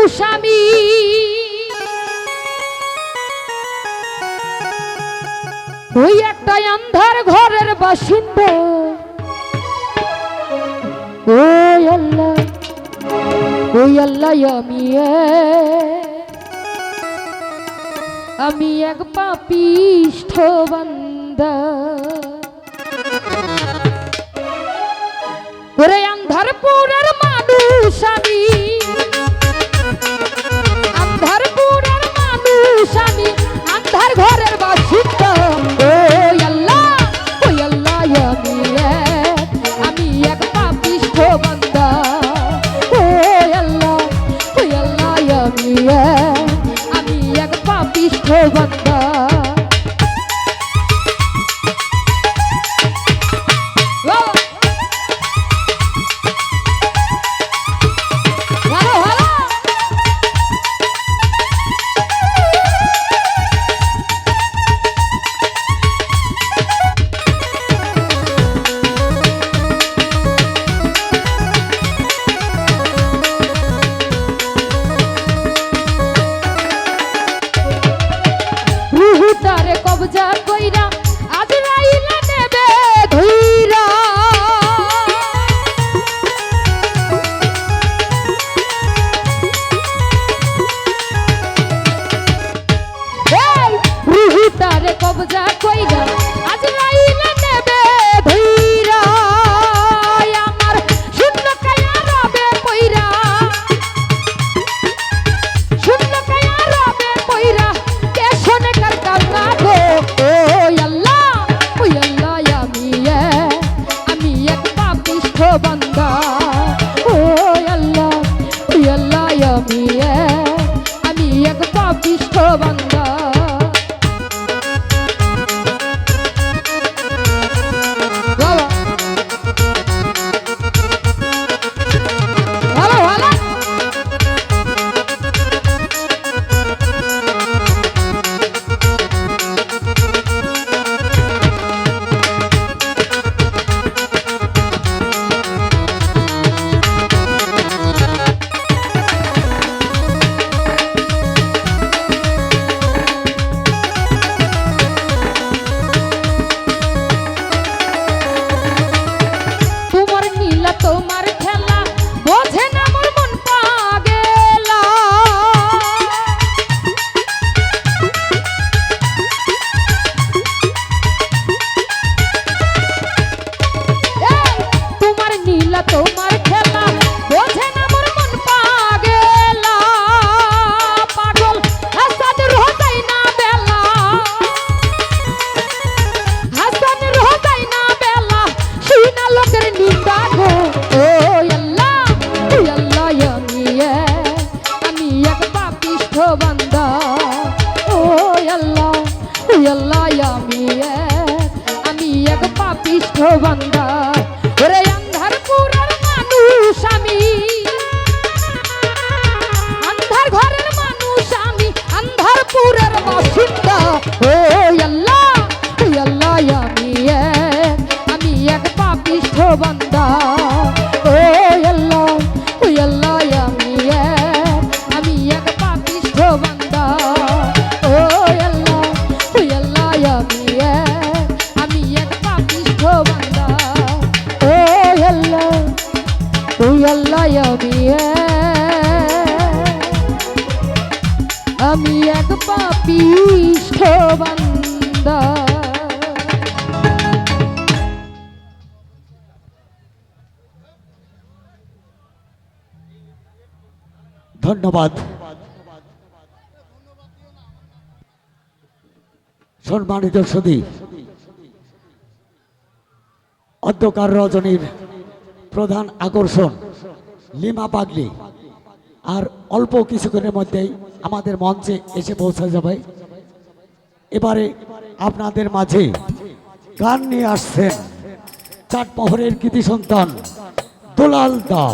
মানুষ আমি ওই একটা আন্ধার ঘরের বাসিন্দা। ওই আল্লাহ আমি এক পাপিষ্ঠ বান্দা। ওরে আন্ধারপুরের মানুষ আমি, আন্ধারপুরের মানুষ আমি, আন্ধার ঘরের বাসিন্দা। ওই আল্লাহ আমি এক পাপিষ্ঠ বান্দা। ওই আল্লাহ আমি এক পাপিষ্ঠ বান্দা। তারে কবজা কইরা আজরাইলা নেবে ধইরা। এই রুহু তারে কবজা কইরা আজরাইলা নেবে ধইরা। আমার শূন্য কায়া রবে কইরা, শূন্য কায়া রবে কইরা কে শোনে কার কান্না গো। ওই আল্লাহ আমি এক পাপিষ্ঠ বান্দা। ওই আল্লাহ আমি এক পাপিষ্ঠ বান্দা। তোমার খেলা বোঝে না মোর মন পাগেলা। তোমার নীলা তোমার খেলা বোঝে না মোর মন পাগেলা। পাগল হাসান রোজাই না বেলা, হাসান রোজাই না বেলা শুনা লোকের নিন্দা গো। ওই আল্লাহ আমি এক পাপিষ্ঠ বান্দা। ওই আল্লাহ আমি এক পাপিষ্ঠ বান্দা। ওরে আন্ধারপুরের মানুষ আমি, আন্ধার ঘরের মানুষ আমি, আন্ধারপুরের বাসিন্দা। ওই আল্লাহ আমি এক পাপিষ্ঠ বান্দা। ওই আল্লাহ আমি এক পাপিষ্ঠ বান্দা। ওই আল্লাহ আমি এক পাপিষ্ঠ বান্দা। ওই আল্লাহ আমি এক পাপিষ্ঠ বান্দা। ধন্যবাদ। সম্মানিত সুধী, অন্ধকার রজনীর প্রধান আকর্ষণ লিমা পাগলি আর অল্প কিছুক্ষণের মধ্যেই আমাদের মঞ্চে এসে পৌঁছে যাবে। এবারে আপনাদের মাঝে গান নিয়ে আসছেন চাটমোহরের কৃতি সন্তান দুলাল দা।